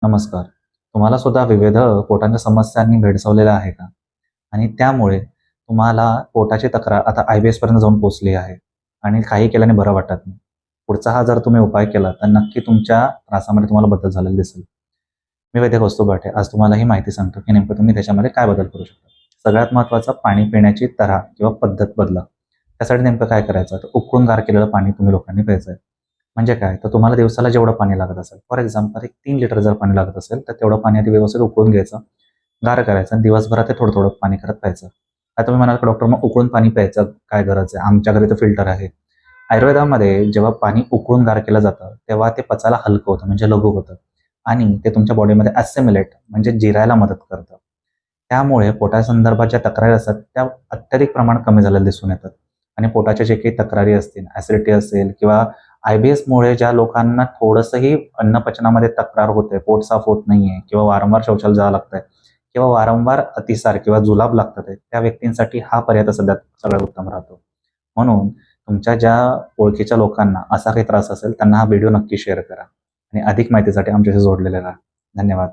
नमस्कार. तुम्हाला सुद्धा विविध पोटाच्या समस्यांनी भेडसावलेलं आहे का? आणि त्यामुळे तुम्हाला पोटाची तक्रार आता IBS पर्यंत जाऊन पोहोचली आहे आणि काही केल्याने बरं वाटत नाही. पुढचा हा जर तुम्ही उपाय केला तर नक्की तुमच्या त्रासामध्ये तुम्हाला बदल झालेला दिसेल. मी वैद्यक वस्तू भाटे आज तुम्हाला ही माहिती सांगतो, की नेमकं तुम्ही त्याच्यामध्ये काय बदल करू शकता. सगळ्यात महत्त्वाचं पाणी पिण्याची तऱ्हा किंवा पद्धत बदला. त्यासाठी नेमकं काय करायचं तर उकळून गार केलेलं पाणी तुम्ही लोकांनी प्यायचं आहे. म्हणजे काय तर तुम्हाला दिवसाला जेवढं पाणी लागत असेल, फॉर एक्झाम्पल एक 3 लिटर जर पाणी लागत असेल, तर तेवढं पाणी आधी व्यवस्थित उकळून घ्यायचं, गार करायचं आणि दिवसभरात ते थोडं-थोडं पाणी करत प्यायचं. आता तुम्ही म्हणाल, की "डॉक्टर मग उकळून पाणी प्यायचं काय गरज आहे? आमच्या घरी तर फिल्टर आहे." आयुर्वेदामध्ये जेव्हा पाणी उकळून गार केलं जातं, तेव्हा ते पचायला हलकं होतं म्हणजे लघु होतं आणि ते तुमच्या बॉडीमध्ये ॲसिमिलेट म्हणजे जिरायला मदत करतं. त्यामुळे पोटासंदर्भात ज्या तक्रारी असतात, त्या अत्याधिक प्रमाणात कमी झालेल्या दिसून येतात आणि पोटाच्या जे काही तक्रारी असतील, ॲसिडिटी असेल किंवा IBSमुळे ज्या लोकांना थोडंसंही अन्नपचनामध्ये तक्रार होते, पोट साफ होत नाहीये किंवा वारंवार शौचाला जावं लागतंय किंवा वारंवार अतिसार किंवा जुलाब लागतात आहे, त्या व्यक्तींसाठी हा पर्याय तर सध्या सगळ्यात उत्तम राहतो. म्हणून तुमच्या ज्या ओळखीच्या लोकांना असा काही त्रास असेल, त्यांना हा व्हिडिओ नक्की शेअर करा आणि अधिक माहितीसाठी आमच्याशी जोडलेले राहा. धन्यवाद.